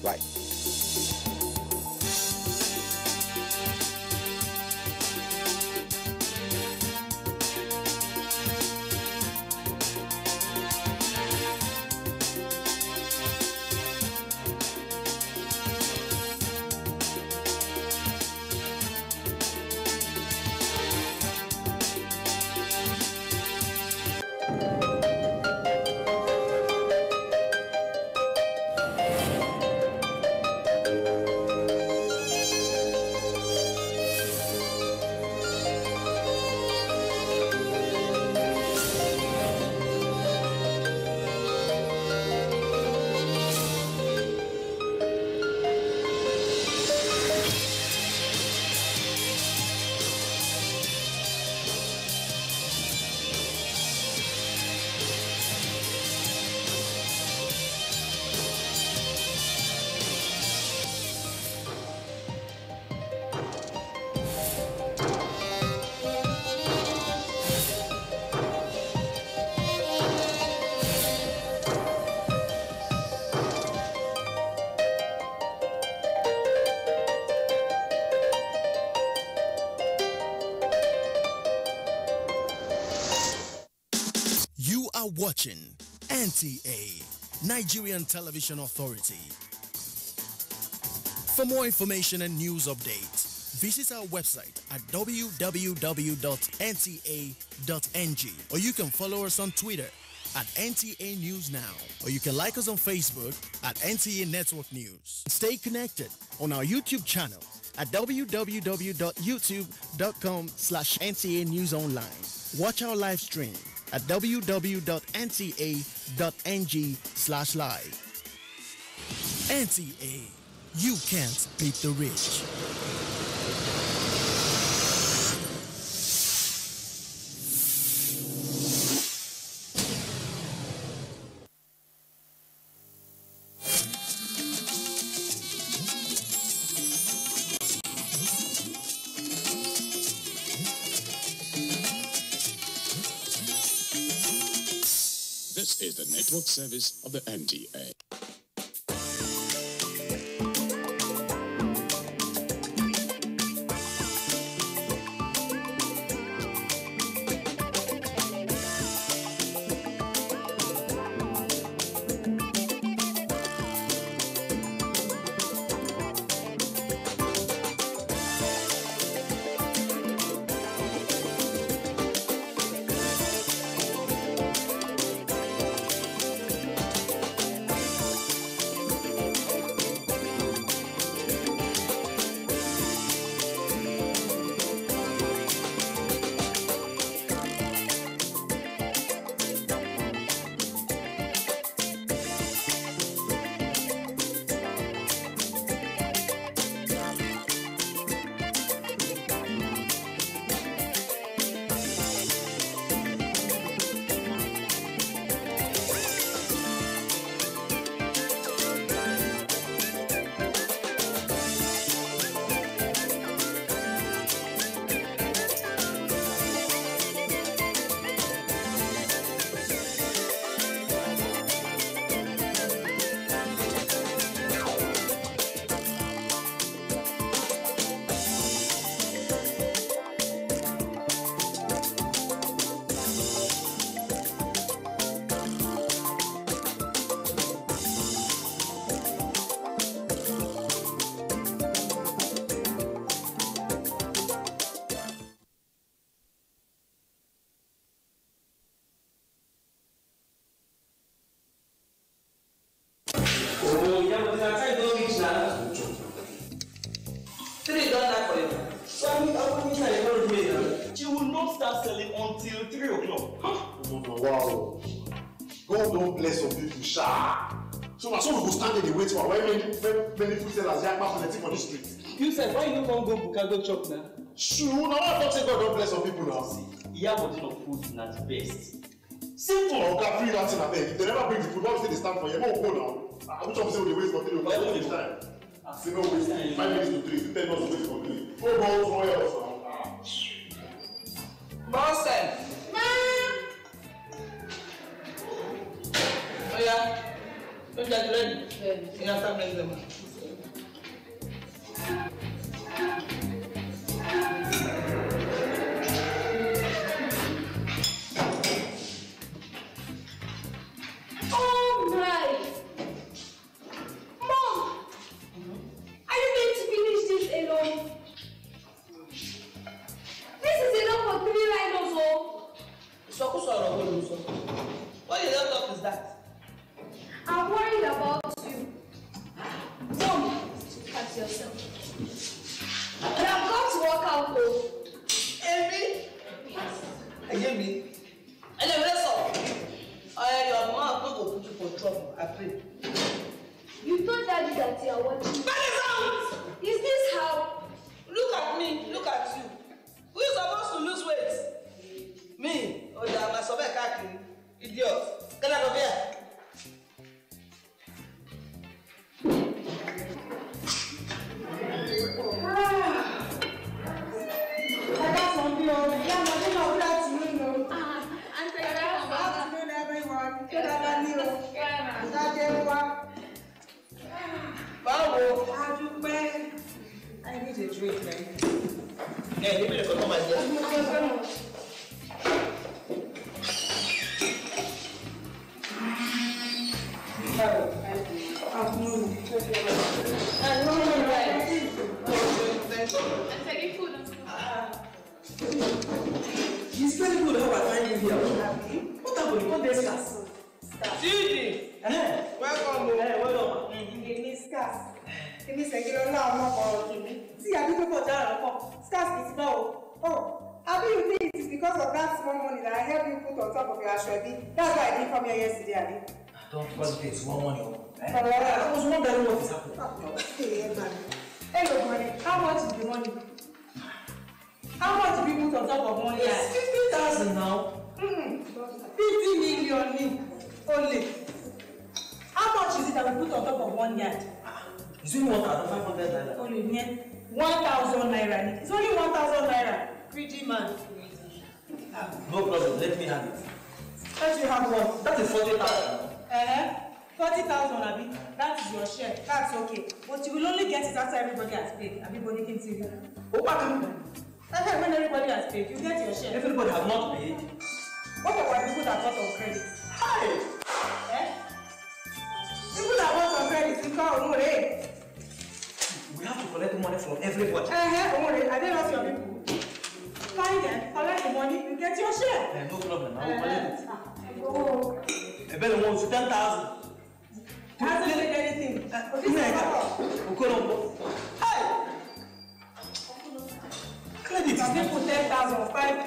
Right. Watching NTA, Nigerian Television Authority. For more information and news updates, visit our website at www.nta.ng, or you can follow us on Twitter at NTA News Now, or you can like us on Facebook at NTA Network News. Stay connected on our YouTube channel at www.youtube.com/NTA News Online. Watch our live stream at www.nta.ng/live. NTA, you can't beat the rich. This is the network service of the NTA. She will not start selling until 3 o'clock. Huh? Wow. God don't bless some people, sha. So we go stand in the wait for when many food sellers are plenty for the street. You said why you don't go Bukado chop now? Sure, now I thought say God don't bless some people now. See, yeah, but you know food is not the best. Simple. Okay, free that in a bag. If they never bring the food, what say they stand for you? Go now. Which one say we wait for 3 o'clock? What is time? Say no wait 5 minutes to 3. 10 minutes to wait for 3. Go somewhere else now. Boston! Oh yeah. Don't you ready? You have to make them. Oh my! Mom! Are you going to finish this alone? This is enough for 3 rhinos, oh! What the laptop is that? I'm worried about you. Mom, look at yourself. But I've got to work out, though. Amy? Yes. Again, me? And then let's go. Your mom not going to put you for trouble, I pray. You told Daddy that you are watching. That is out! Is this how? Look at me, look at you. Who is supposed to lose weight? Me? Oh, yeah, my sober kaki. Idiot. Get out of here. I got something. Yeah, nothing of that to you, no. Afternoon, everyone. Good afternoon. Is that everyone? Bravo. How you been? I need a drink, man. Hey, give me the photo, my dear. Afternoon. I'm taking food and stuff. It's very good how I find you here. What happened? What is this? Gigi. Welcome. Hey, well done. Give me scars. Give me second now, not for me. See, I didn't go down. Scars is low. Oh, I mean, you think it's because of that small money that I helped you put on top of your ashwabi. That's why I didn't come here yesterday, Abi. Don't forget it's more money. I was wondering what is happening. Hey, man. Hello, money. How much is the money? How much do you put on top of money? It's 50,000 now. 50 million only. How much is it that we put on top of 1 yard? It's only 1,500 naira. Only 1,000 naira. It's only 1,000 naira. 3G man. No problem, let me have it. Let you have what? That is 40,000. 40,000, Abi. That is your share. That's okay. But you will only get it after everybody has paid. Everybody can see you. Oh, back in. When everybody has paid, you get your share. Everybody have not paid. What about people that got on credit? Hi! People that got on credit, we call Omore. We have to collect money from everybody. Omore, are they not your people? Find them, collect the money, you get your share. No problem, I will collect it. Oh. I better want 10,000. Hasn't paid anything. Hey! Credit is Some not people 10,000,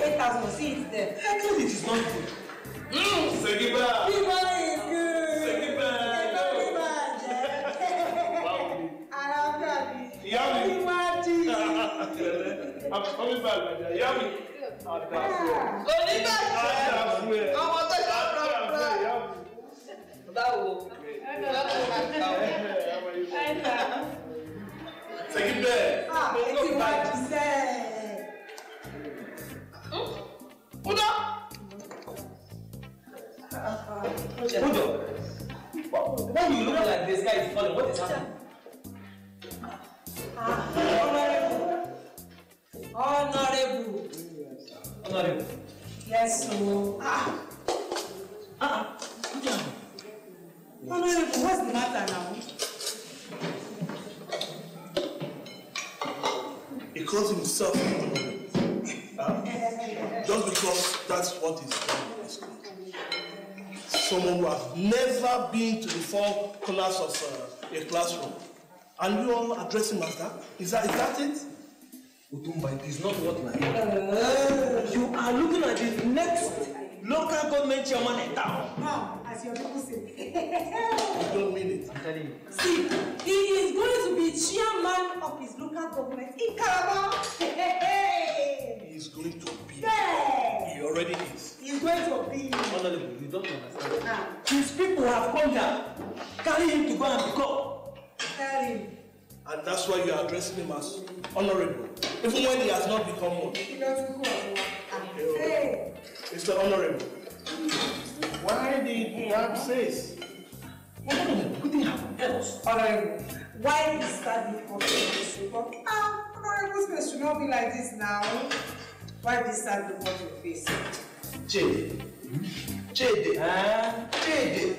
8,000, see it there. Credit is not good. Segiba is good. Segiba. I'm coming back, my dear. Yummy. Take it back. It's what you said. Why you look like this guy is falling? What is happening? Honorable. Honorable. Yes, so. Honorable, what's the matter now? He calls himself honorable. Just because that's what he's done in this country. Someone who has never been to the four corners of a classroom. And you all address him as that? Is that it? Utumba, it is not what you are. You are looking at the next local government chairman in town. Now, as your people say. You don't mean it. I'm telling you. See, he is going to be chairman of his local government in Calabar. He is going to be. Yeah. He already is. He's going to be. Honorable, you don't understand. His people have come down. Carry him to go and become. Tell him. And that's why you are addressing him as honorable. Even when he has not become one. He doesn't go. Hey. Mr. Honorable. Why did you have this? Couldn't have else. Honorable, why is that difficult? Honorable face should not be like this now. Why this sad look on your face? Jade.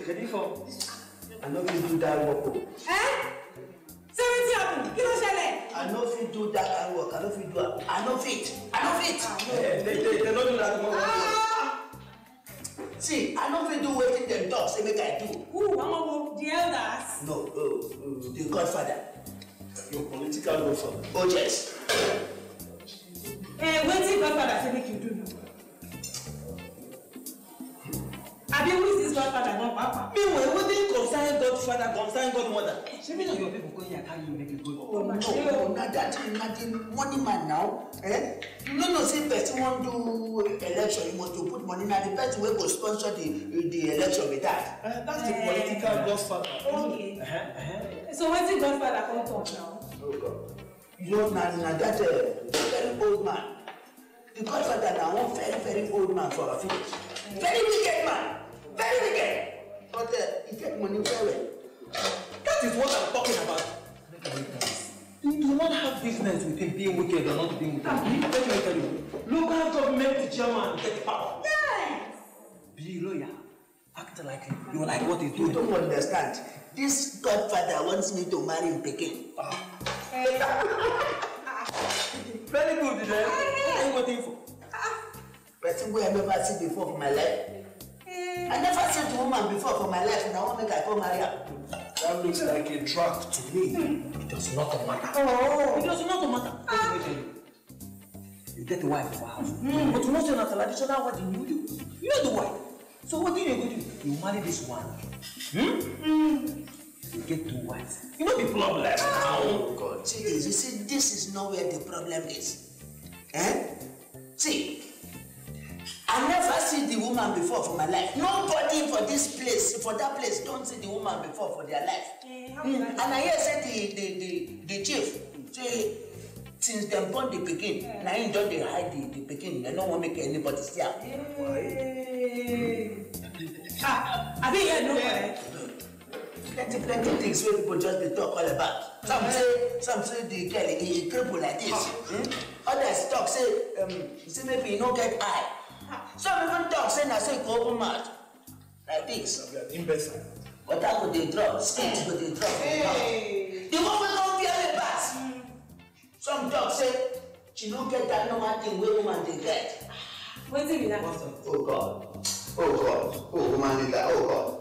Ready for? I know if you do that work. So what's happening? Kí ló ṣẹlẹ̀? I know if you do that work. I know if you do it. I know fit. They don't do that work. See, I know if you do wetin dem talk say make I do. Who? The elders? No, the Godfather. Your political godfather. Oh yes. Wetin Godfather say make you do now? Abi who is this Godfather not Papa? Meanwhile, what did concern Godfather, concern Godmother? She mean your people go here, carry you make it good. Oh no, not that. Imagine money man now. You don't know say person want do election, you want to put money now. The person will go sponsor the election with that. That's the political godfather. Okay. So wetin Godfather come talk now? Oh God. You know, now that very old man. The Godfather now one very old man for a village. Very wicked man. Very wicked. But he get money very well. That is what I'm talking about. You do not have business with him being wicked or not being wicked. Let me tell you. Local government chairman get power. Yes. Be loyal. Act like him. You like what he's doing. You don't understand. This Godfather wants me to marry him Peking. Very good, What are you waiting for? Person who I never seen before for my life. I never seen a woman before for my life, and I want to make her go marry her. That looks like a trap to me. It does not matter. It does not matter. Let me tell you. You get the wife of a house. But once you're not a traditional wedding, you do. You know the wife. So what do you do? You marry this one. You get two wives. You know the problem. Oh God. See, you see, this is not where the problem is. See, I never see the woman before for my life. Nobody for this place, for that place, don't see the woman before for their life. And I hear say the chief, say, since them born the Peking, now he don't they hide the Peking. They don't want to make anybody see her. I think you know Plenty things where people just they talk all about. Some say the girl he cripple like this. Others talk say maybe he no get eye. Some even talk say na say go open mouth like this. Imbecile. But I could they drop, skate could they drop. The woman don't fear the pass. Some talk say she don't get that normal thing where woman they get. What's it that? Oh God. Oh woman did that. Oh God.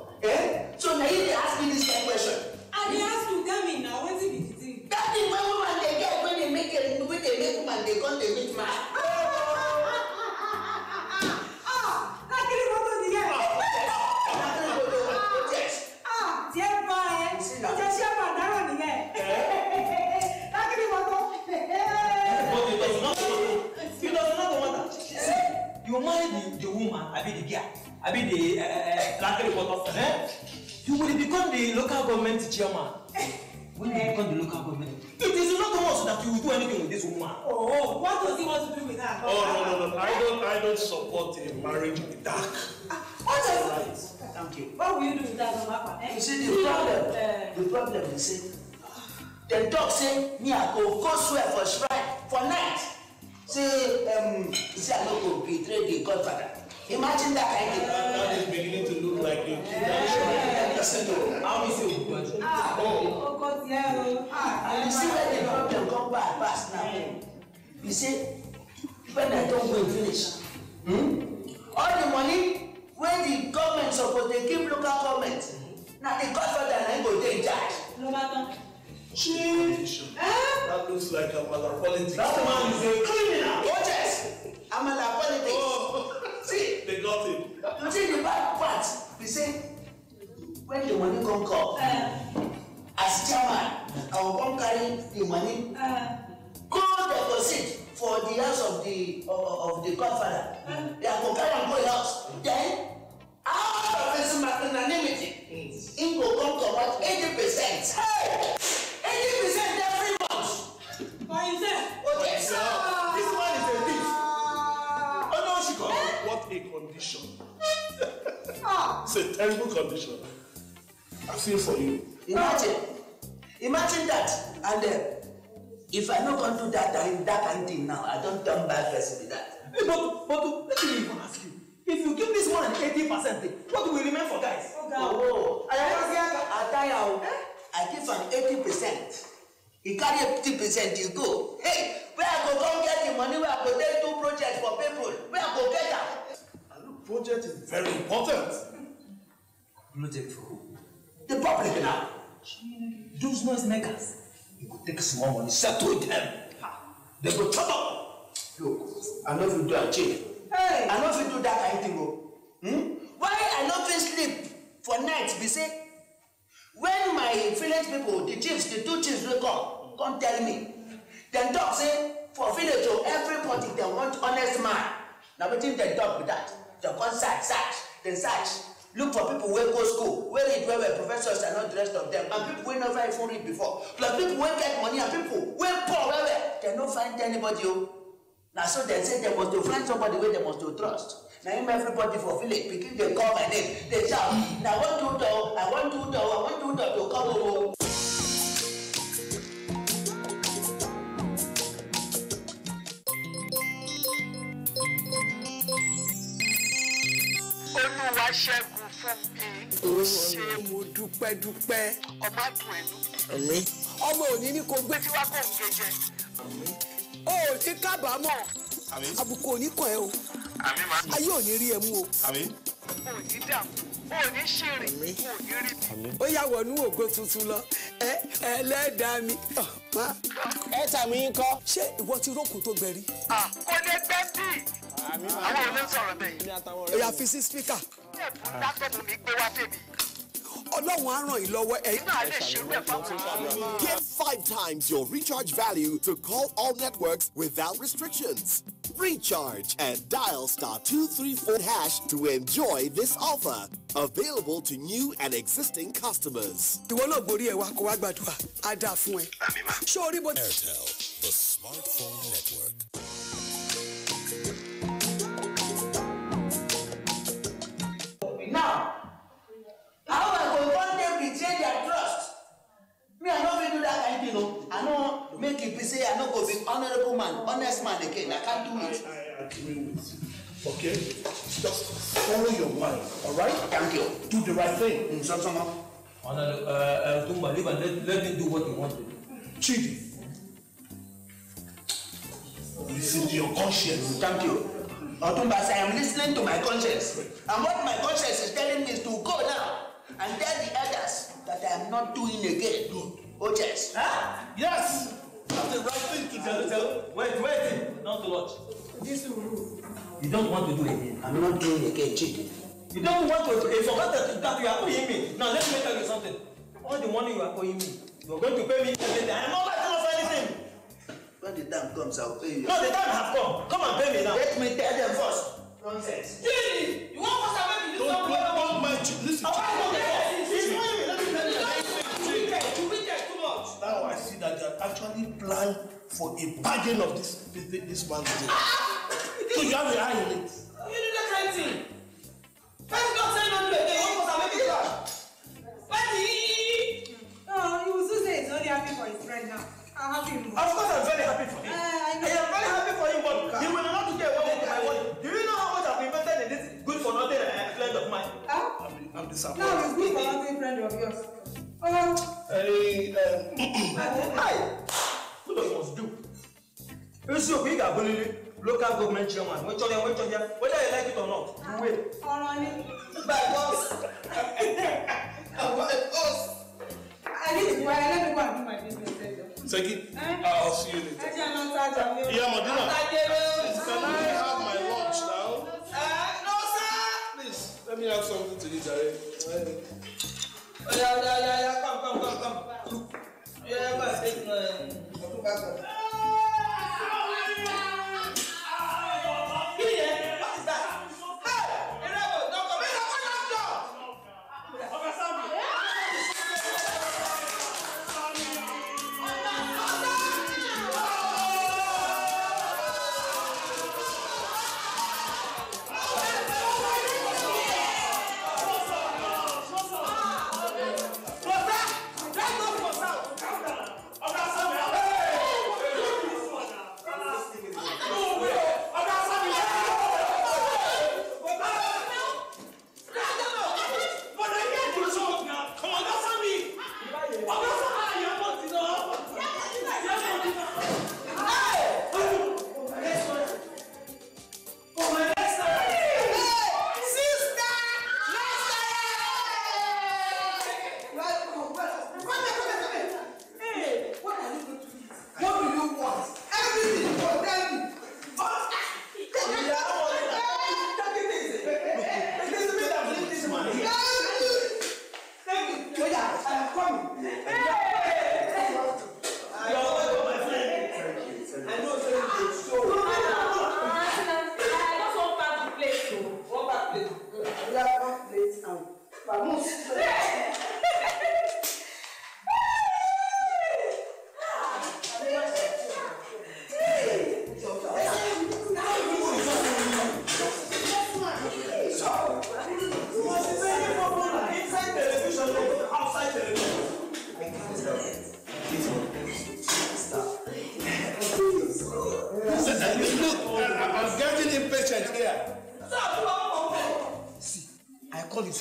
So now you ask me this kind of question. I ask you, tell me now, what's it? That thing when woman they get when they make woman they come they meet man. You marry the woman, I be the girl, I be the you will become the local government chairman. When you become the local government, it is not once that you will do anything with this woman. Oh, what does he want to do with that? Oh no. I don't support a marriage in the dark. What does Thank you. What will you do with that, Mama? You see the problem is say the dog say me I go swear for shrine for night. Say I no go betray the Godfather. Imagine that kind of thing. That is beginning to look like a Listen to How is it? Oh God, yeah. And you see where the problem come back past now. You see, when I don't go finish, all the money where the government suppose they give local government. Now the Godfather and go dey in charge. That looks like a politics. That man is a criminal. Oh yes, I'm a politics. Oh. See, They got him. you see the bad part. We say when the money come as chairman, I will come carry the money, go deposit for the house of the Godfather. They are go carry and go house. Then out of his magnanimity, he go come about 80%. Hey, 80% every month. Why is that? Oh yes, This man is a thief. Oh no, she got what a condition. It's a terrible condition. I feel for you. Imagine that. And if I not going to do that kind of thing now, I don't turn back person with that. Hey, but let me even ask you. If you give this one 80%, what will remain for guys? I give an 80%. You carry 50%, you go. Hey, where I go come get the money, where I go take 2 projects for people, where I go get that? And look, project is very important. Project for who? The public now. Those noise makers. You could take small money, settle them. They go trouble. Look, I know if you do a change. Hey. I know if you do that kind of thing. Why I not sleep for nights? Be say, when my village people, the chiefs, the 2 chiefs will come tell me. Then talk say, for village, everybody they want honest man. Now what think they talk with that? They come search. Look for people who go school, where professors are not the rest of them, and people who never even read before. Plus people who get money and people who poor, they don't find anybody. Now so they say they must to find somebody where they must to trust. Now everybody for village, because they call my name, they shout, now I want to come over. Ṣẹ́gun fún mi. Ṣé mo dúpẹ́. Ọmọ àdùn ẹnu. Àmín. Ọmọ òní ní kò gbé tí wá kò ń jẹjẹ. Àmín. O ò ní kábàámọ̀. Àmín. Àbùkù ò ní kàn ẹ́ o. Àmín ma. Ayé ò ní rí ẹ mú o. Àmín. O ò ní dààmú. O ò ní ṣìrìn. O ò ní rí mi. Ó yá wọnú ògo tuntun lọ. Ẹlẹ́dàá mi. Ẹ tàmí ń kọ́. Ṣé ìwọ ti rókun tó gbẹ rí? Kò lè gbẹ́ bí. Àwọn ò ní sọ̀rọ̀ bẹ́ẹ̀. Ó yá fi sí spíkà. Ọlọ́run á ràn yín lọ́wọ́ ẹ̀yin náà lè ṣerú ẹ̀ fún. Get 5 times your recharge value to call all networks without restrictions. Recharge and dial *234# to enjoy this offer. Available to new and existing customers. Ìwọ náà borí ẹ̀ wá kó wá gbàdúrà. Á dáa fún ẹ. Ṣé orí bó. Airtel, the smartphone network. Now, how I go one day betray their trust? Me, I no fit do that kind of thing. I no make it be say I no go be honorable man, honest man again. I can't do it. I agree with you. Okay? Just follow your mind, all right? Thank you. Do the right thing. Tumba, let me do what you want to do. Chidi, listen to your conscience. Thank you. Otumbas, I am listening to my conscience. And what my conscience is telling me is to go now and tell the elders that I am not doing again. Good. Oh, yes. Huh? Yes! That's the right thing to do. Wait, not too much. You don't want to do it again. I'm not doing again, Chidi. You don't want to, you forgot that you are owing me. Now let me tell you something. All the money you are owing me, you are going to pay me everything. I am not letting off anything. When the time comes, I'll pay you. No, the time has come. Come and pay me now. Let me tell them first. Nonsense. Chidi, you want us to make you do something? Don't mind you. Listen to me. Now I see that they are actually planning for a bargain of this man's deal. So you have an eye on it. You do that kind of thing. First God say not do it, you want us to make it work. Oh, you will soon say he's only happy for his friend now. I'm happy. Of course, I'm very happy for him. I am very happy for him, but he will not get away with my money. Do you know how much I've invested in this good for nothing friend of mine? I'm disappointed. Now it's good for nothing friend of yours. Hey, What do you must do? You see, we got local government chairman. Whether you like it or not, you wait. By boss. I need to go. Let me go and do my business. Seki, I'll see you later. Yeah, Madina. Can I have my lunch now? No, sir. Please, let me have something to eat, Jerry. Yeah, come. Yeah, but take my.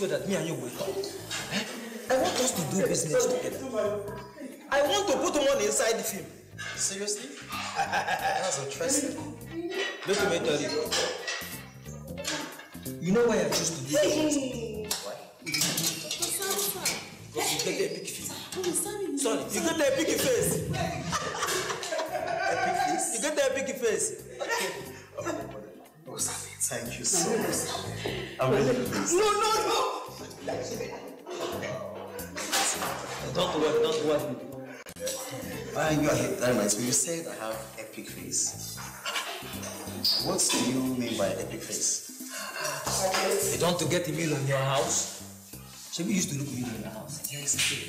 so that me and you will talk. I want us to do business together. I want to put money inside the film. Seriously? That's interesting. Let me tell you. You know why I choose to do this? Why? Because you get the big face. Sorry, you get the big face. You get the big face. Oh, thank you so much. I'm really pleased. No. Don't worry. You are here. That reminds me. You said I have epic face. What do you mean by epic face? You don't want to get a meal in your house? Should we used to look a meal in your house? Yes, I did.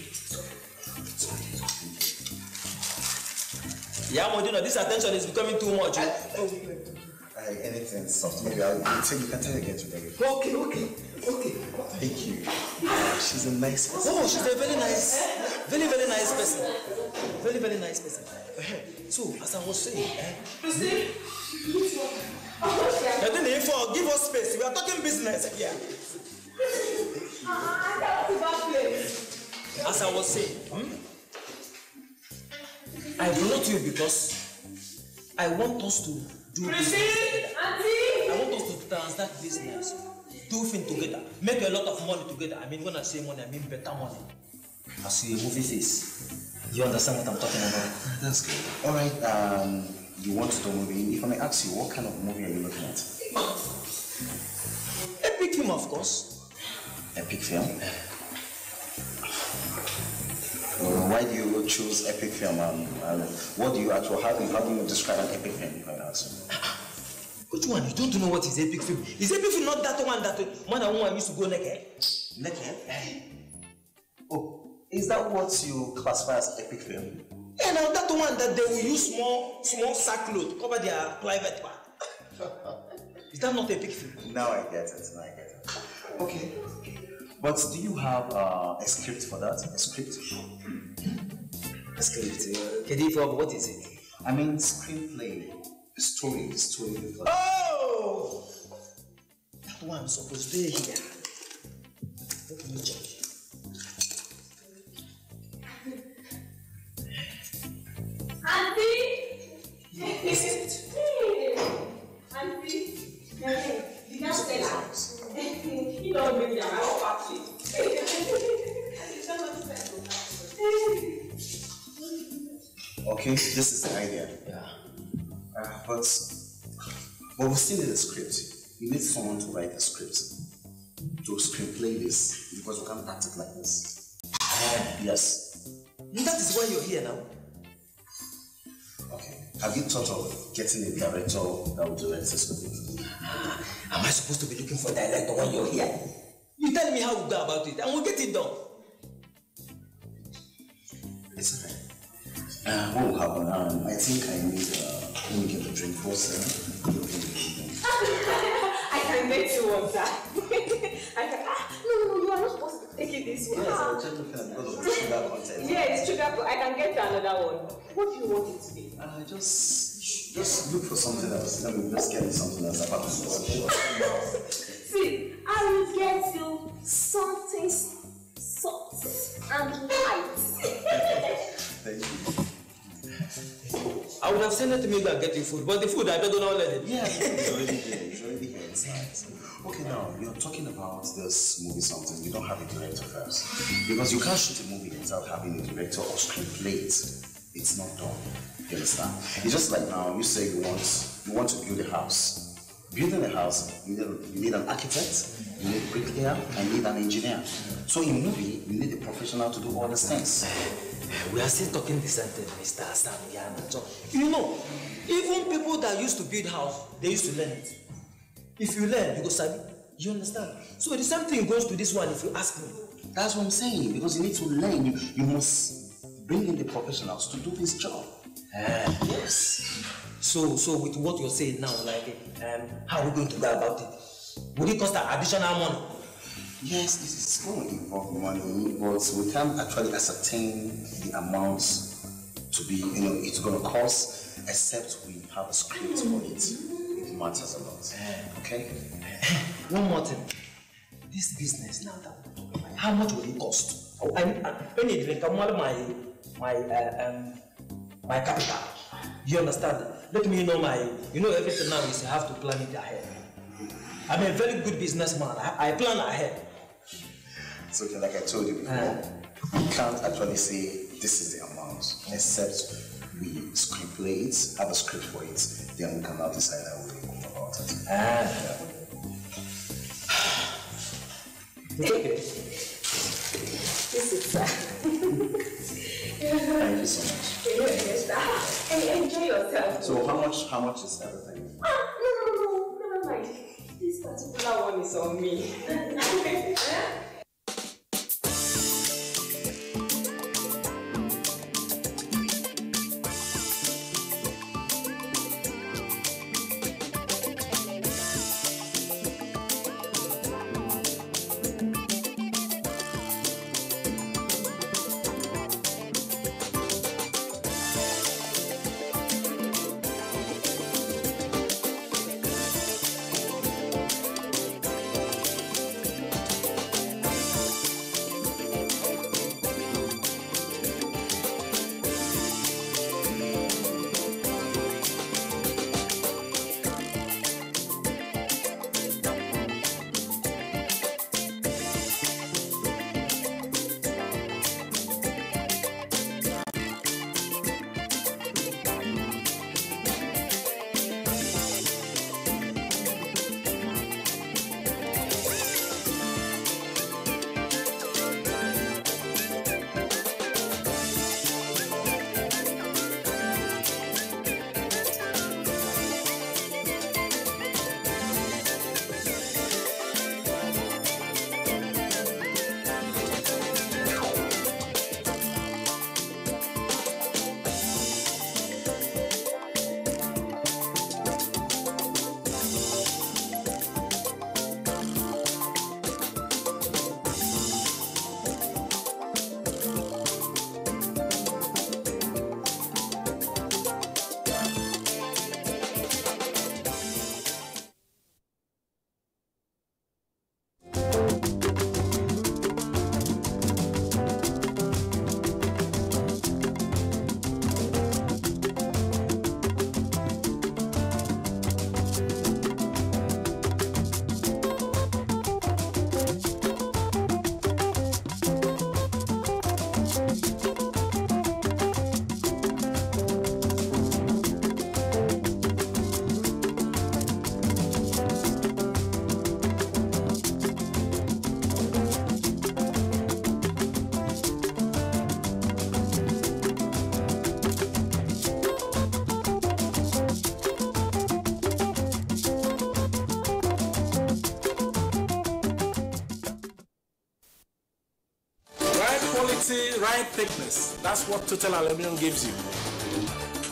Yeah, Modena, this attention is becoming too much. Anything soft, maybe you can tell you again today. Okay. Thank you. She's a nice person. Oh, she's a very nice person. Very nice person. So, as I was saying, give us space. We are talking business here. As I was saying, I brought you because I want us to do business. I want us to transact business, do things together, make a lot of money together. I mean, when I say money, I mean better money. As a movie face, you understand what I'm talking about? That's good. All right. You want to do a movie? If I may ask you, what kind of movie are you looking at? Epic film, of course. Epic film? Why do you choose epic film? What do you actually, how do you describe an epic film, if I ask you? Which one? You don't know what is epic film? Is epic film not that one man and woman used to go naked? Naked? Oh, is that what you classify as epic film? Yeah, now that one that they will use small sackload to cover their private part. Is that not epic film? Now I get it. Okay. But do you have a script for that? A script? A script? What is it? I mean, screenplay. Story. Oh! That one supposed to be here. Let me check. Auntie! Is it? Auntie! You can't say that. You don't bring your house party. Okay, this is the idea. Yeah. But we still need a script. You need someone to write a script to screenplay this because we can't act it like this. Yes. That is why you're here now. Okay. Have you thought of getting a director that will direct this movie? Am I supposed to be looking for a director when you're here? You tell me how we go about it and we'll get it done. It's okay. What will happen? I think I need let me get the drink first. I can get you one time. No, you are not supposed to take it this way. Yes, I was just looking at because of the sugar content. Yes, sugar. I can get you another one. What do you want it to be? Just look for something else. Let me just get me something else apart from this. See, I will get you something soft and light. Thank you. I would have sent it to me and get you food, but the food I don't know already. Yeah, it's already here. It's nice. Okay, now you're talking about this movie something. You don't have a director first because you can't shoot a movie without having a director or screenplay. It's not done. You understand? It's just like now you say you want to build a house. Building a house, you need an architect, you need a bricklayer, and you need an engineer. So in movie, you need a professional to do all these things. We are still talking the same thing, Mr. Sam. So, you know, even people that used to build house, they used to learn it. If you learn, you go study. You understand? So the same thing goes to this one if you ask me. That's what I'm saying, because you need to learn. You must bring in the professionals to do this job. Yes. So with what you're saying now, like, how are we going to go about it? Would it cost additional money? Yes, it's going to involve money, but we can't actually ascertain the amounts to be, it's going to cost, except we have a script for it. It matters a lot. Okay? One more thing. this business now that we're talking about, how much will it cost? I need to come my capital. You understand? Let me know everything now is you have to plan it ahead. I'm a very good businessman. I plan ahead. So like I told you before, we can't actually say this is the amount, except we screenplay it, have a script for it, then we can now decide how we go about it. It's okay. This is sad. Thank you so much. Hey, enjoy yourself. So how much is everything? No, never mind. This particular one is on me. Right thickness. That's what Total Aluminum gives you.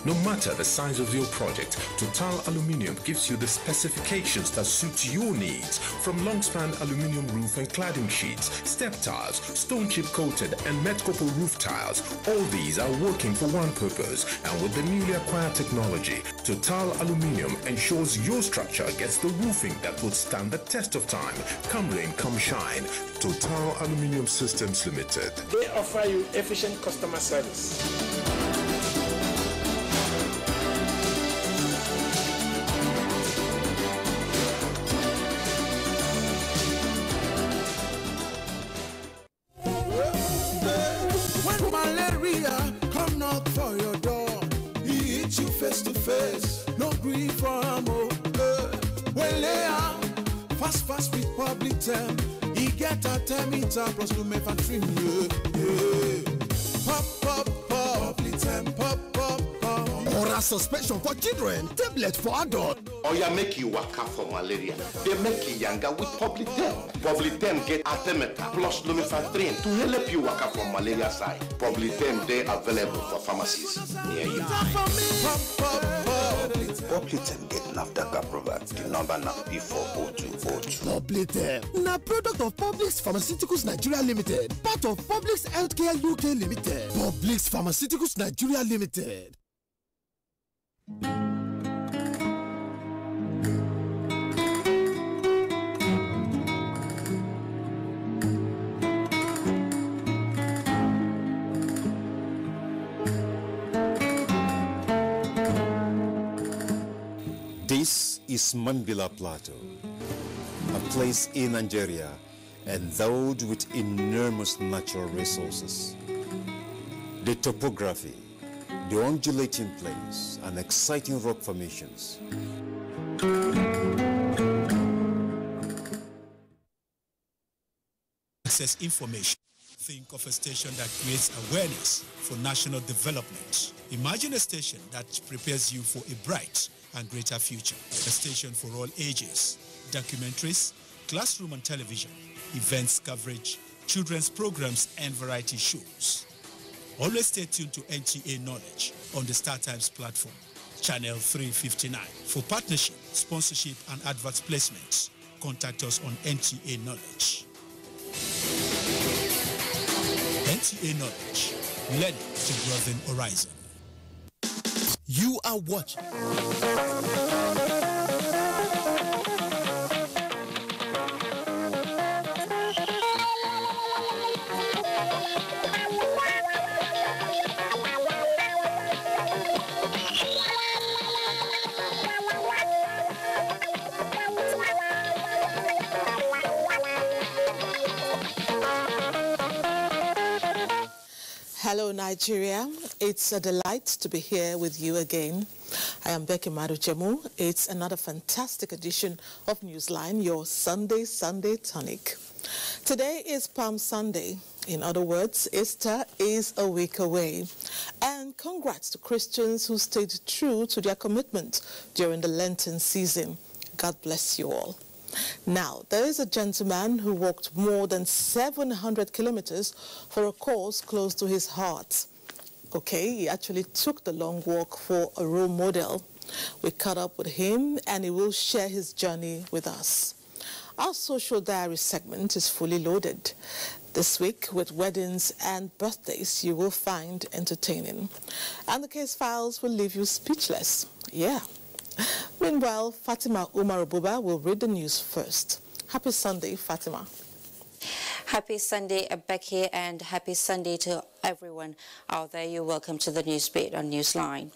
No matter the size of your project, Total Aluminium gives you the specifications that suit your needs. From long-span aluminium roof and cladding sheets, step tiles, stone chip coated and Metcopo roof tiles, all these are working for one purpose. And with the newly acquired technology, Total Aluminium ensures your structure gets the roofing that will stand the test of time. Come rain, come shine. Total Aluminium Systems Limited. They offer you efficient customer service. When malaria come knock for your door, he hit you face to face. No grief for ammo. Well, they are fast with public term. He get a termita plus to make a trim. Pop, public term, pop. Oral suspension for children, tablet for adults. Or you make you waka for malaria. They make you younger with public term. Public term get artemether plus lumefantrine to help you waka from malaria side. Public term they available for pharmacies near you. Public term get NAFDAC approval. The number now B40202. Public term. Now product of Publix Pharmaceuticals Nigeria Limited. Part of Publix Healthcare UK Limited. Publix Pharmaceuticals Nigeria Limited. This is Mambila Plateau, a place in Nigeria endowed with enormous natural resources. The topography, the undulating plains, and exciting rock formations. Access information. Think of a station that creates awareness for national development. Imagine a station that prepares you for a bright and greater future. A station for all ages. Documentaries, classroom and television, events coverage, children's programs and variety shows. Always stay tuned to NTA Knowledge on the StarTimes platform, channel 359. For partnership, sponsorship and advert placements, contact us on NTA Knowledge. NTA Knowledge, learning to broaden horizon. You are watching. Hello, Nigeria. It's a delight to be here with you again. I am Becky Maduchemu. It's another fantastic edition of Newsline, your Sunday tonic. Today is Palm Sunday. In other words, Easter is a week away. And congrats to Christians who stayed true to their commitment during the Lenten season. God bless you all. Now, there is a gentleman who walked more than 700 kilometers for a cause close to his heart. Okay, he actually took the long walk for a role model. We caught up with him and he will share his journey with us. Our social diary segment is fully loaded. This week, with weddings and birthdays, you will find entertaining. And the case files will leave you speechless. Yeah. Meanwhile, Fatima Umar Abuba will read the news first. Happy Sunday, Fatima. Happy Sunday, Becky, and happy Sunday to everyone out there. You're welcome to the Newsbeat on Newsline.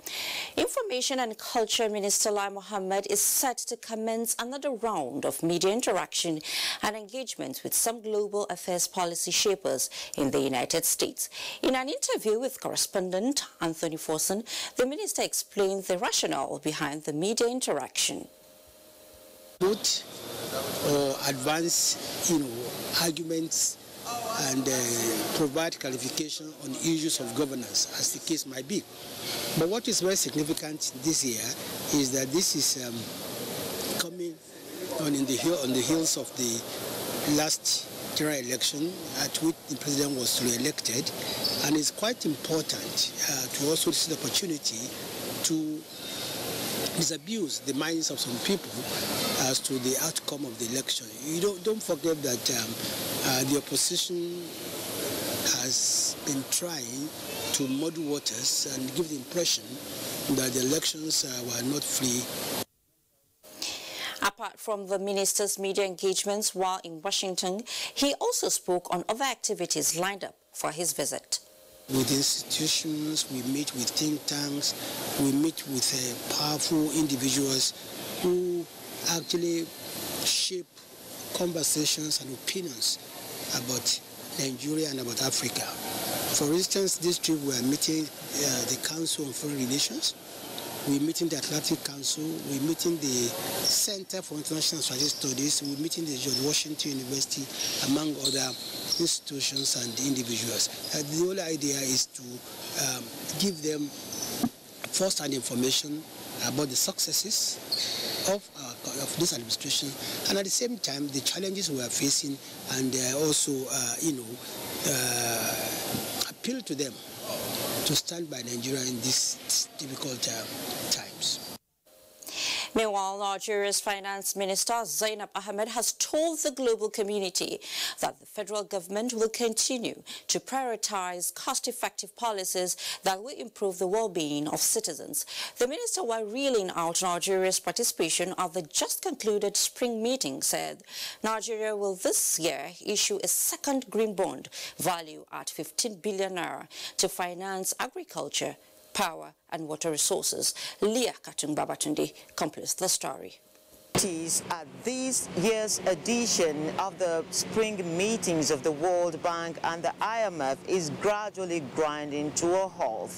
Information and Culture Minister Lai Mohammed is set to commence another round of media interaction and engagement with some global affairs policy shapers in the United States. In an interview with correspondent Anthony Forson, the minister explained the rationale behind the media interaction. Put or advance, arguments and provide clarification on issues of governance, as the case might be. But what is very significant this year is that this is coming on the heels of the last general election at which the president was re-elected, and it's quite important to also see the opportunity to disabuse the minds of some people as to the outcome of the election. Don't forget that the opposition has been trying to muddy waters and give the impression that the elections were not free. Apart from the minister's media engagements while in Washington, he also spoke on other activities lined up for his visit. With institutions, we meet with think tanks, we meet with powerful individuals who actually shape conversations and opinions about Nigeria and about Africa. For instance, this trip we are meeting the Council on Foreign Relations, we're meeting the Atlantic Council, we're meeting the Center for International Strategic Studies, we're meeting the George Washington University, among other institutions and individuals. The whole idea is to give them first-hand information about the successes of this administration, and at the same time the challenges we are facing, and also appeal to them to stand by Nigeria in these difficult times. Meanwhile, Nigeria's Finance Minister Zainab Ahmed has told the global community that the federal government will continue to prioritize cost-effective policies that will improve the well-being of citizens. The minister, while reeling out Nigeria's participation at the just-concluded spring meeting, said Nigeria will this year issue a second green bond valued at 15 billion naira to finance agriculture power and water resources. Leah Katun Babatunde completes the story. At this year's edition of the spring meetings of the World Bank and the IMF is gradually grinding to a halt.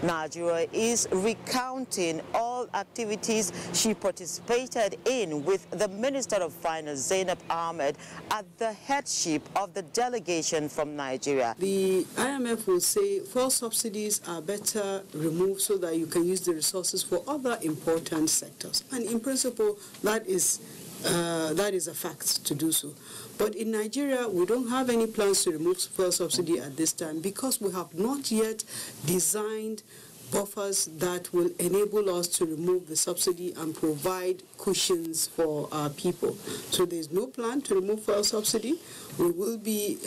Nigeria is recounting all activities she participated in, with the Minister of Finance, Zainab Ahmed, at the headship of the delegation from Nigeria. The IMF will say fuel subsidies are better removed so that you can use the resources for other important sectors. And in principle, that is a fact to do so. But in Nigeria, we don't have any plans to remove fuel subsidy at this time because we have not yet designed buffers that will enable us to remove the subsidy and provide cushions for our people. So there's no plan to remove fuel subsidy. We will be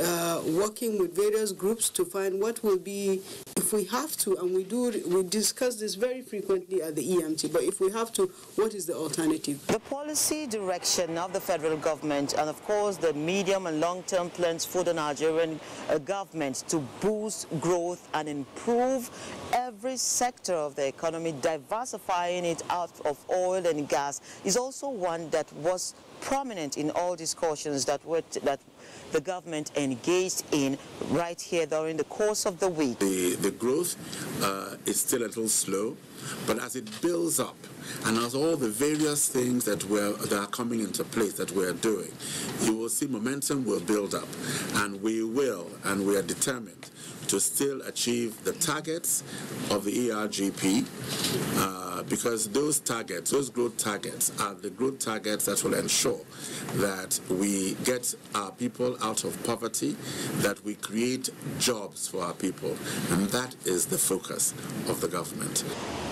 working with various groups to find what will be, if we have to, and we discuss this very frequently at the EMT, but if we have to, what is the alternative? The policy direction of the federal government and, of course, the medium and long-term plans for the Nigerian government to boost growth and improve every sector of the economy, diversifying it out of oil and gas, is also one that was prominent in all discussions that the government engaged in right here during the course of the week. The growth is still a little slow, but as it builds up and as all the various things that are coming into place that we're doing, you will see momentum will build up, and we are determined to still achieve the targets of the ERGP, because those growth targets are the growth targets that will ensure that we get our people out of poverty, that we create jobs for our people, and that is the focus of the government.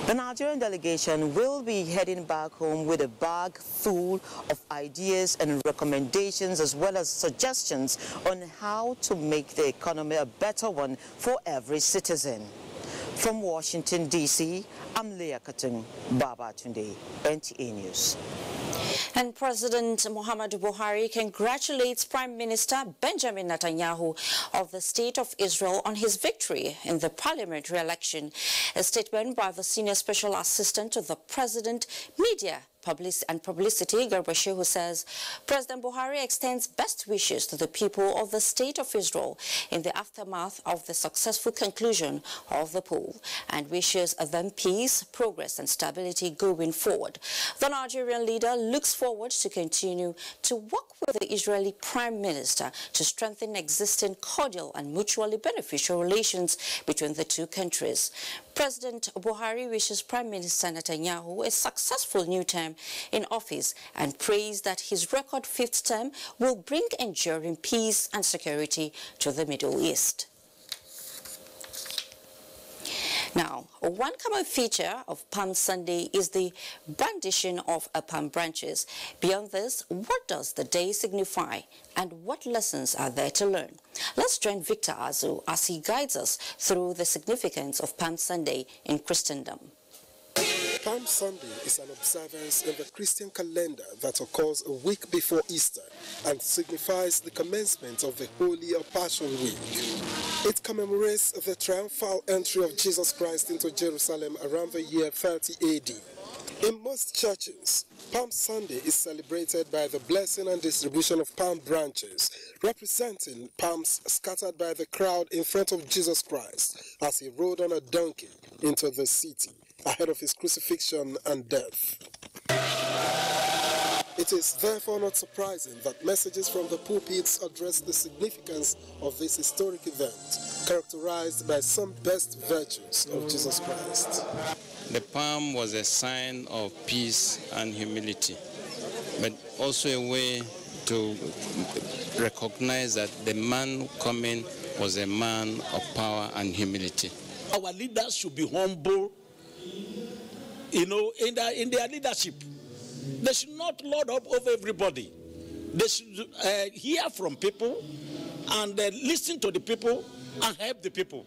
The Nigerian delegation will be heading back home with a bag full of ideas and recommendations, as well as suggestions on how to make the economy a better one for every citizen. From Washington, D.C., I'm Leah Katun Babatunde, NTA News. And President Muhammadu Buhari congratulates Prime Minister Benjamin Netanyahu of the State of Israel on his victory in the parliamentary election. A statement by the Senior Special Assistant to the President, Media and Publicity, Garba Shehu, says President Buhari extends best wishes to the people of the State of Israel in the aftermath of the successful conclusion of the poll, and wishes them peace, progress and stability going forward. The Nigerian leader looks forward to continue to work with the Israeli Prime Minister to strengthen existing cordial and mutually beneficial relations between the two countries. President Buhari wishes Prime Minister Netanyahu a successful new term in office and prays that his record fifth term will bring enduring peace and security to the Middle East. Now, one common feature of Palm Sunday is the brandishing of palm branches. Beyond this, what does the day signify and what lessons are there to learn? Let's join Victor Azu as he guides us through the significance of Palm Sunday in Christendom. Palm Sunday is an observance in the Christian calendar that occurs a week before Easter and signifies the commencement of the Holy or Passion Week. It commemorates the triumphal entry of Jesus Christ into Jerusalem around the year 30 AD. In most churches, Palm Sunday is celebrated by the blessing and distribution of palm branches, representing palms scattered by the crowd in front of Jesus Christ as he rode on a donkey into the city ahead of his crucifixion and death. It is therefore not surprising that messages from the pulpits address the significance of this historic event, characterized by some best virtues of Jesus Christ. The palm was a sign of peace and humility, but also a way to recognize that the man coming was a man of power and humility. Our leaders should be humble, in their leadership. They should not lord up over everybody. They should hear from people and listen to the people and help the people.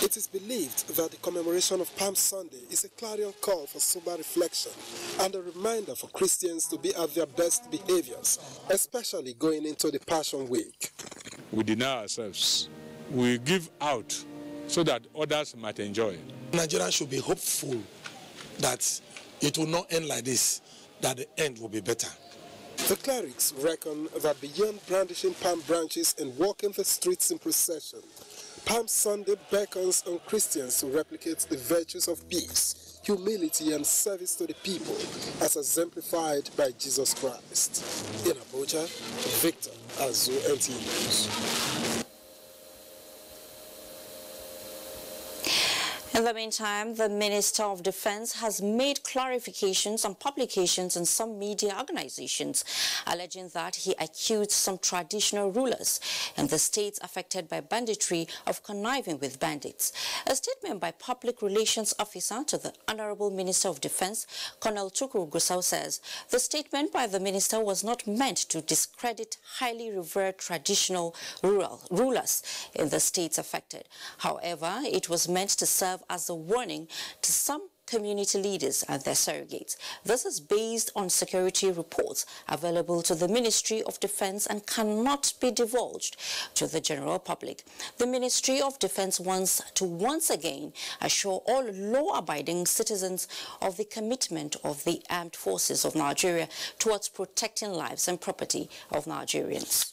It is believed that the commemoration of Palm Sunday is a clarion call for sober reflection and a reminder for Christians to be at their best behaviors, especially going into the Passion Week. We deny ourselves. We give out so that others might enjoy. Nigeria should be hopeful that it will not end like this, that the end will be better. The clerics reckon that beyond brandishing palm branches and walking the streets in procession, Palm Sunday beckons on Christians to replicate the virtues of peace, humility, and service to the people as exemplified by Jesus Christ. In Abuja, Victor Azu, NTA News. In the meantime, the Minister of Defense has made clarifications on publications and some media organizations, alleging that he accused some traditional rulers in the states affected by banditry of conniving with bandits. A statement by Public Relations Officer to the Honorable Minister of Defense, Colonel Chukwu Gusau, says the statement by the minister was not meant to discredit highly revered traditional rulers in the states affected. However, it was meant to serve as a warning to some community leaders and their surrogates. This is based on security reports available to the Ministry of Defense and cannot be divulged to the general public. The Ministry of Defense wants to once again assure all law-abiding citizens of the commitment of the armed forces of Nigeria towards protecting lives and property of Nigerians.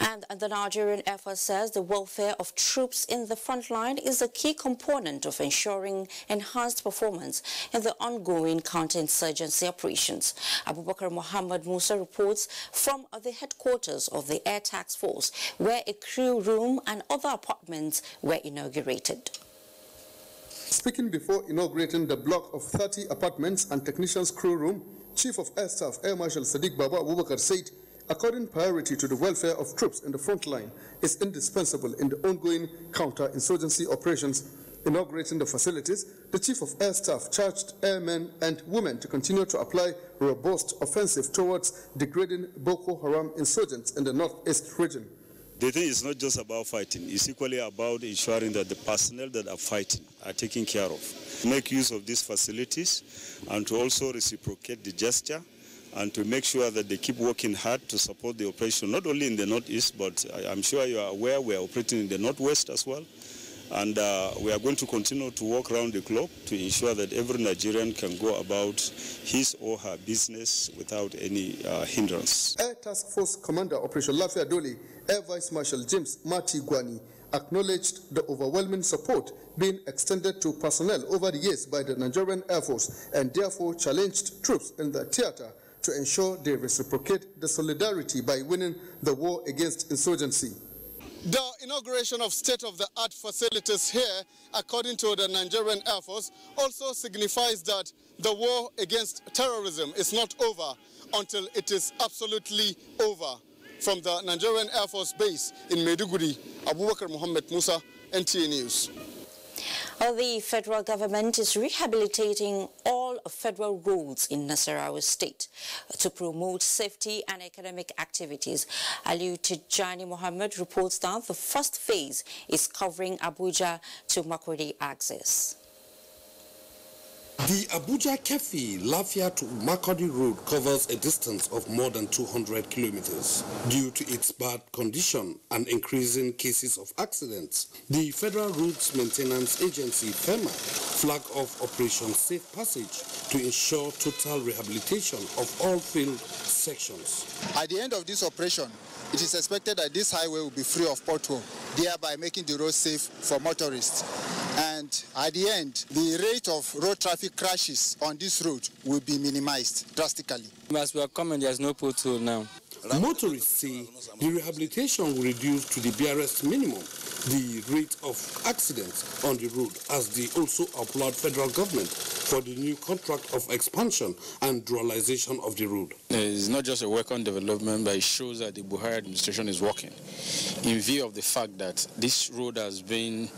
And the Nigerian Air Force says the welfare of troops in the front line is a key component of ensuring enhanced performance in the ongoing counterinsurgency operations. Abubakar Muhammad Musa reports from the headquarters of the Air Task Force, where a crew room and other apartments were inaugurated. Speaking before inaugurating the block of 30 apartments and technicians' crew room, Chief of Air Staff Air Marshal Sadiq Baba Abubakar said, according priority to the welfare of troops in the front line is indispensable in the ongoing counter-insurgency operations. Inaugurating the facilities, the Chief of Air Staff charged airmen and women to continue to apply robust offensive towards degrading Boko Haram insurgents in the northeast region. The thing is not just about fighting, it's equally about ensuring that the personnel that are fighting are taken care of. Make use of these facilities and to also reciprocate the gesture and to make sure that they keep working hard to support the operation, not only in the northeast, but I'm sure you are aware we are operating in the northwest as well. And we are going to continue to work around the clock to ensure that every Nigerian can go about his or her business without any hindrance. Air Task Force Commander Operation Lafia Dole, Air Vice Marshal James Mati Gwani, acknowledged the overwhelming support being extended to personnel over the years by the Nigerian Air Force and therefore challenged troops in the theater to ensure they reciprocate the solidarity by winning the war against insurgency. The inauguration of state-of-the-art facilities here, according to the Nigerian Air Force, also signifies that the war against terrorism is not over until it is absolutely over. From the Nigerian Air Force base in Maiduguri, Abubakar Muhammad Musa, NTA News. The federal government is rehabilitating all federal roads in Nasarawa State to promote safety and economic activities. Aliu Tijani Mohammed reports that the first phase is covering Abuja to Makurdi access. The Abuja-Kefi Lafia to Makurdi road covers a distance of more than 200 kilometers. Due to its bad condition and increasing cases of accidents, the Federal Roads Maintenance Agency, FEMA, flagged off Operation Safe Passage to ensure total rehabilitation of all failed sections. At the end of this operation, it is expected that this highway will be free of pothole, thereby making the road safe for motorists. And at the end, the rate of road traffic crashes on this road will be minimized drastically. As we are coming, there's no pothole now. Motorists say the rehabilitation will reduce to the barest minimum the rate of accidents on the road, as they also applaud federal government for the new contract of expansion and dualization of the road. It's not just a welcome development, but it shows that the Buhari administration is working in view of the fact that this road has been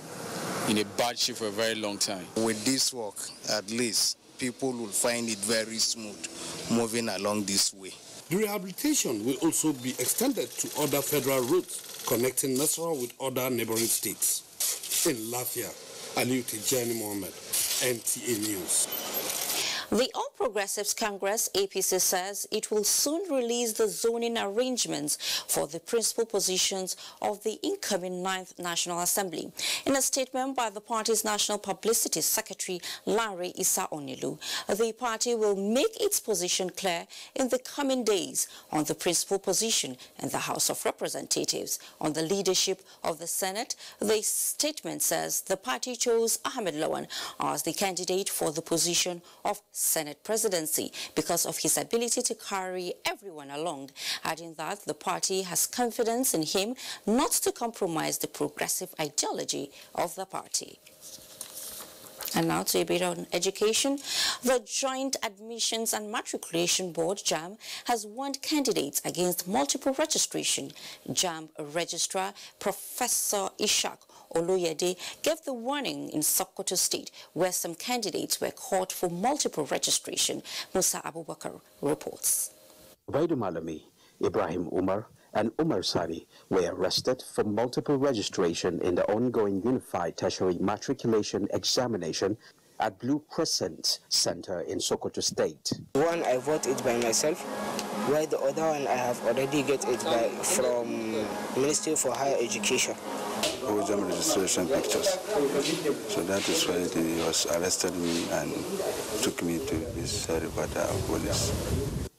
in a bad shape for a very long time. With this work, at least, people will find it very smooth moving along this way. The rehabilitation will also be extended to other federal roads connecting Nasarawa with other neighboring states. In Lafia, Aliu Tijani Mohammed, NTA News. The All Progressives Congress, APC, says it will soon release the zoning arrangements for the principal positions of the incoming 9th National Assembly. In a statement by the party's National Publicity Secretary, Larry Issa Onilu, the party will make its position clear in the coming days on the principal position in the House of Representatives. On the leadership of the Senate, the statement says the party chose Ahmed Lawan as the candidate for the position of Senate presidency because of his ability to carry everyone along, adding that the party has confidence in him not to compromise the progressive ideology of the party. And now to a bit on education. The Joint Admissions and Matriculation Board, JAMB, has warned candidates against multiple registration. JAMB Registrar Professor Ishak Oloyede gave the warning in Sokoto State, where some candidates were caught for multiple registration. Musa Abubakar reports. Vaidu Malami, Ibrahim Umar, and Umar Sani were arrested for multiple registration in the ongoing Unified Tertiary Matriculation Examination at Blue Crescent Center in Sokoto State. One I vote it by myself, while the other one I have already get it from Ministry for Higher Education. Abuja registration pictures. So that is why they was arrested me and took me to this Rivada police.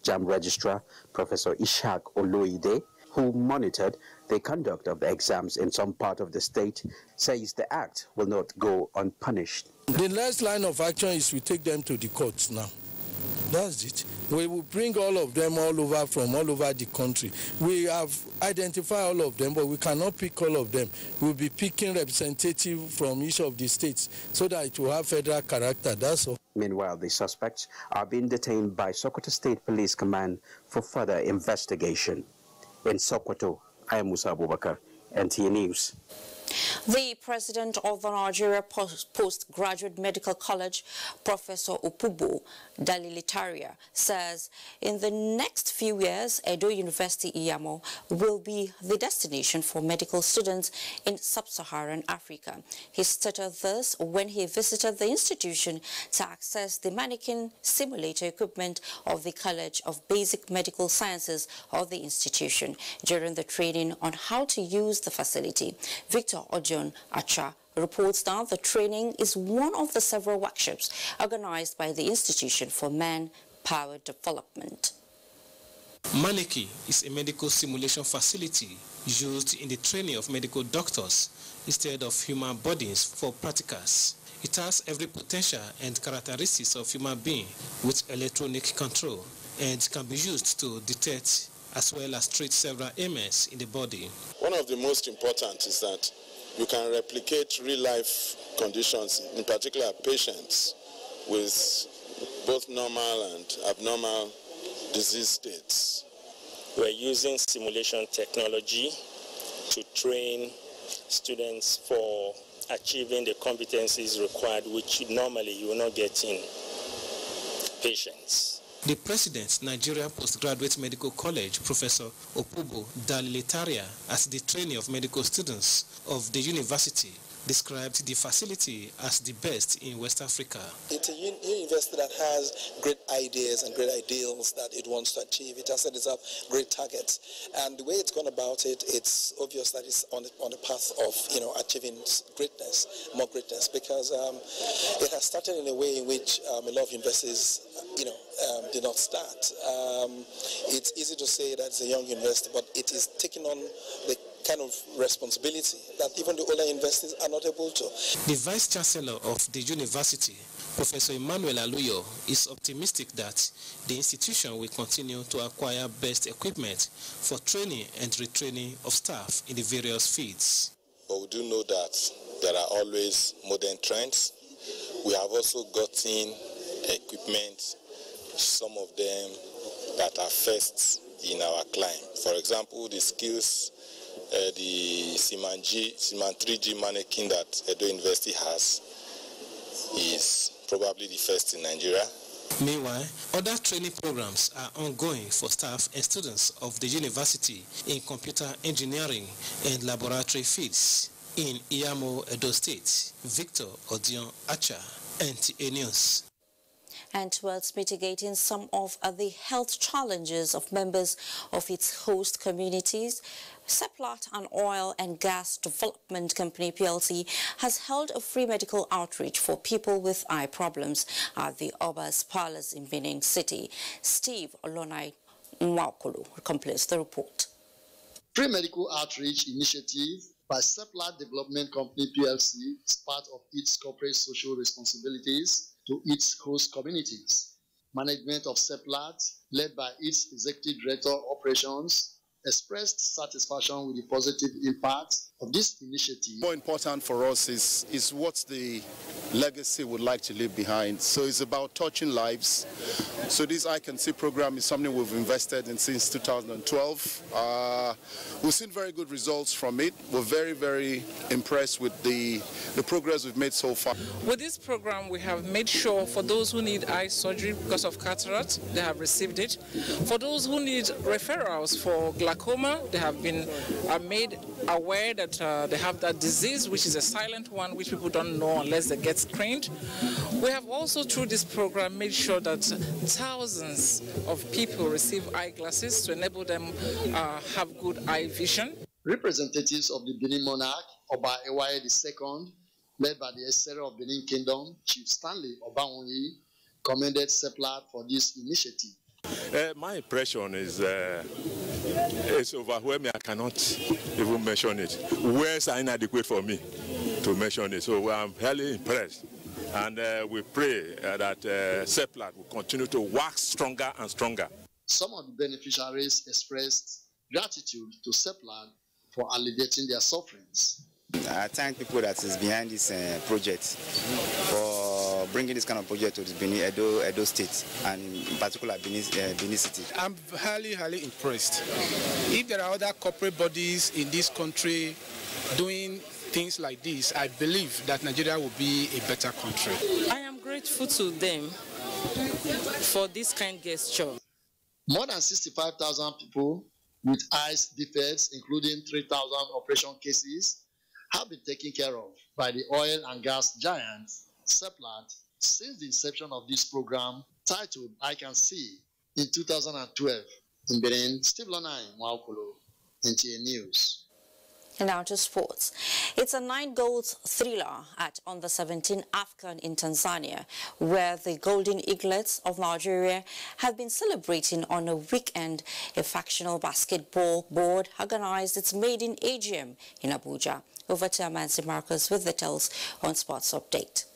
JAMB Registrar Professor Ishak Oloyede, who monitored the conduct of the exams in some part of the state, says the act will not go unpunished. The next line of action is we take them to the courts now. That's it. We will bring all of them from all over the country. We have identified all of them, but we cannot pick all of them. We'll be picking representatives from each of the states so that it will have federal character. That's all. Meanwhile, the suspects are being detained by Sokoto State Police Command for further investigation. In Sokoto, I am Musa Abubakar, NTA News. The president of the Nigeria Postgraduate Medical College, Professor Opubo Dalilitaria, says in the next few years, Edo University Iyamo will be the destination for medical students in sub-Saharan Africa. He stated this when he visited the institution to access the mannequin simulator equipment of the College of Basic Medical Sciences of the institution during the training on how to use the facility. Victor Ojon Acha reports that the training is one of the several workshops organized by the Institution for Manpower Development. Maneki is a medical simulation facility used in the training of medical doctors instead of human bodies for practicals. It has every potential and characteristics of human being with electronic control and can be used to detect as well as treat several ailments in the body. One of the most important is that you can replicate real-life conditions, in particular patients with both normal and abnormal disease states. We're using simulation technology to train students for achieving the competencies required, which normally you will not get in patients. The president, Nigeria Postgraduate Medical College, Professor Opubo Dalilitaria, as the trainer of medical students of the university, described the facility as the best in West Africa. It's a university that has great ideas and great ideals that it wants to achieve. It has set itself great targets. And the way it's gone about it, it's obvious that it's on the path of, achieving greatness, more greatness, because it has started in a way in which a lot of universities, did not start. It's easy to say that it's a young university, but it is taking on the kind of responsibility that even the older universities are not able to. The Vice Chancellor of the university, Professor Emmanuel Aluyo, is optimistic that the institution will continue to acquire best equipment for training and retraining of staff in the various fields. But we do know that there are always modern trends. We have also gotten equipment, some of them that are first in our climb. For example, the skills, the Siman 3G mannequin that Edo University has is probably the first in Nigeria. Meanwhile, other training programs are ongoing for staff and students of the university in computer engineering and laboratory fields. In Iyamo, Edo State, Victor Odion Acha, NTA News. And towards mitigating some of the health challenges of members of its host communities, Seplat, an oil and gas development company PLC, has held a free medical outreach for people with eye problems at the Oba's Palace in Benin City. Steve Olonai Nwakulu completes the report. Free medical outreach initiative by Seplat Development Company PLC is part of its corporate social responsibilities to its host communities. Management of Seplat, led by its executive director operations, expressed satisfaction with the positive impact of this initiative. More important for us is what the legacy would like to leave behind. So it's about touching lives. So this I Can See program is something we've invested in since 2012. We've seen very good results from it. We're very, very impressed with the progress we've made so far. With this program, we have made sure for those who need eye surgery because of cataract, they have received it. For those who need referrals for glaucoma, they have been made aware that they have that disease, which is a silent one, which people don't know unless they get screened. We have also, through this program, made sure that thousands of people receive eyeglasses to enable them have good eye vision. Representatives of the Benin monarch, Oba Ewaye II, led by the Esere of Benin Kingdom, Chief Stanley Obaonyi, commended Seplat for this initiative. My impression is it's overwhelming. I cannot even mention it. Words are inadequate for me to mention it. So I'm highly impressed. And we pray that Seplat will continue to work stronger and stronger. Some of the beneficiaries expressed gratitude to Seplat for alleviating their sufferings. I thank people that is behind this project for bringing this kind of project to the Benin, Edo State, and in particular Benin City. I'm highly impressed. If there are other corporate bodies in this country doing things like this, I believe that Nigeria will be a better country. I am grateful to them for this kind gesture. More than 65,000 people with eyes defects, including 3,000 operation cases, have been taken care of by the oil and gas giant Seplat since the inception of this program titled I Can See in 2012 in Benin. Steve Lonai Nwakulu, NTA News. And now to sports. It's a 9-goal thriller at Under-17 AFCON in Tanzania, where the Golden Eaglets of Nigeria have been celebrating on a weekend. A factional basketball board organized its maiden AGM in Abuja. Over to Amansi Marcus with details on Sports Update.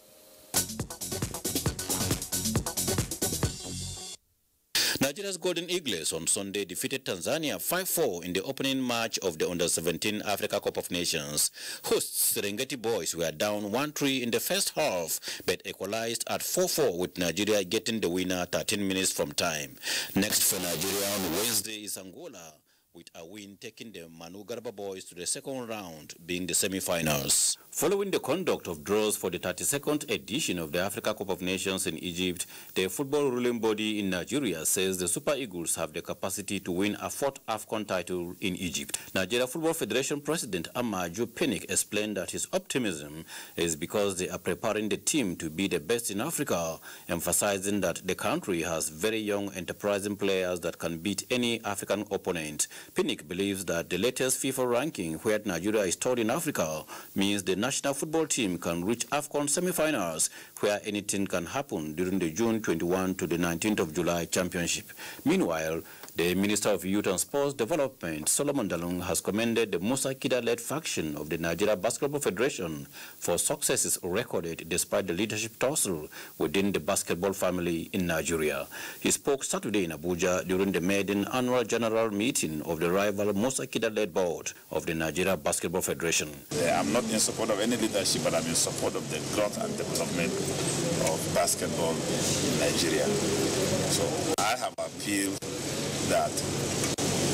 Nigeria's Golden Eagles on Sunday defeated Tanzania 5-4 in the opening match of the Under-17 Africa Cup of Nations. Hosts Serengeti Boys were down 1-3 in the first half, but equalized at 4-4 with Nigeria getting the winner 13 minutes from time. Next for Nigeria on Wednesday is Angola, with a win taking the Manu Garba boys to the second round, being the semi-finals. Following the conduct of draws for the 32nd edition of the Africa Cup of Nations in Egypt, the football ruling body in Nigeria says the Super Eagles have the capacity to win a 4th AFCON title in Egypt. Nigeria Football Federation President Amaju Pinnick explained that his optimism is because they are preparing the team to be the best in Africa, emphasizing that the country has very young, enterprising players that can beat any African opponent. Pinnick believes that the latest FIFA ranking, where Nigeria is third in Africa, means the national football team can reach AFCON semi-finals, where anything can happen during the June 21 to the 19th of July championship. Meanwhile, the Minister of Youth and Sports Development, Solomon Dalung, has commended the Musa Kida-led faction of the Nigeria Basketball Federation for successes recorded despite the leadership tussle within the basketball family in Nigeria. He spoke Saturday in Abuja during the maiden annual general meeting of the rival Musa Kida-led board of the Nigeria Basketball Federation. I'm not in support of any leadership, but I'm in support of the growth and development of basketball in Nigeria. So I have appealed that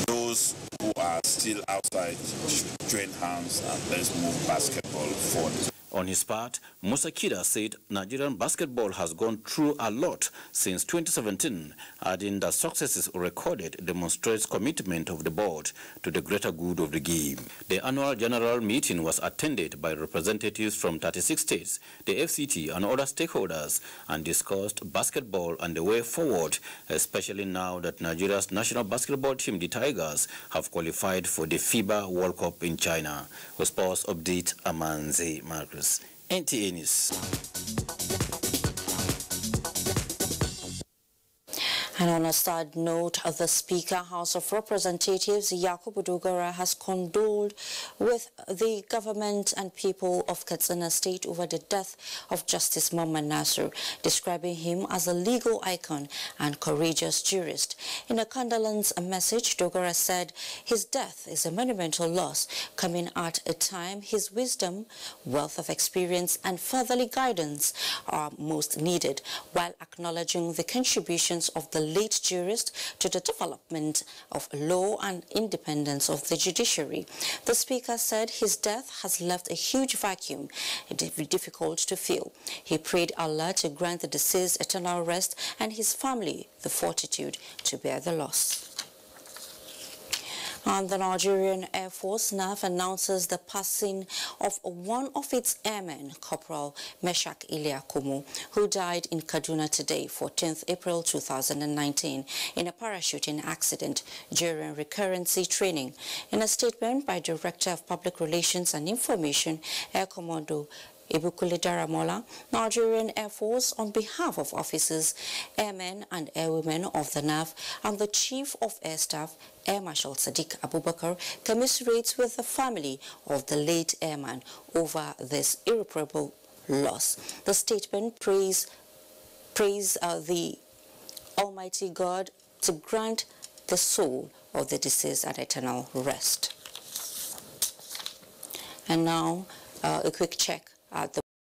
those who are still outside should join hands and let's move basketball forward. On his part, Musa Kida said Nigerian basketball has gone through a lot since 2017, adding that successes recorded demonstrates commitment of the board to the greater good of the game. The annual general meeting was attended by representatives from 36 states, the FCT and other stakeholders, and discussed basketball and the way forward, especially now that Nigeria's national basketball team, the Tigers, have qualified for the FIBA World Cup in China. For Sports Update, Amanze Marcus. NTA News. And on a sad note, the Speaker, House of Representatives, Yakubu Dogara, has condoled with the government and people of Katsina State over the death of Justice Muhammad Nasir, describing him as a legal icon and courageous jurist. In a condolence message, Dogara said his death is a monumental loss, coming at a time his wisdom, wealth of experience, and fatherly guidance are most needed, while acknowledging the contributions of the late jurist to the development of law and independence of the judiciary. The Speaker said his death has left a huge vacuum, difficult to fill. He prayed Allah to grant the deceased eternal rest and his family the fortitude to bear the loss. And the Nigerian Air Force NAF announces the passing of one of its airmen, Corporal Meshak Iliakumu, who died in Kaduna today, 14th April 2019, in a parachuting accident during recurrency training. In a statement by Director of Public Relations and Information, Air Commodore Ibukule Daramola, Nigerian Air Force, on behalf of officers, airmen and airwomen of the NAF and the Chief of Air Staff, Air Marshal Sadiq Abubakar, commiserates with the family of the late airman over this irreparable loss. The statement praise the Almighty God to grant the soul of the deceased an eternal rest. And now, a quick check at the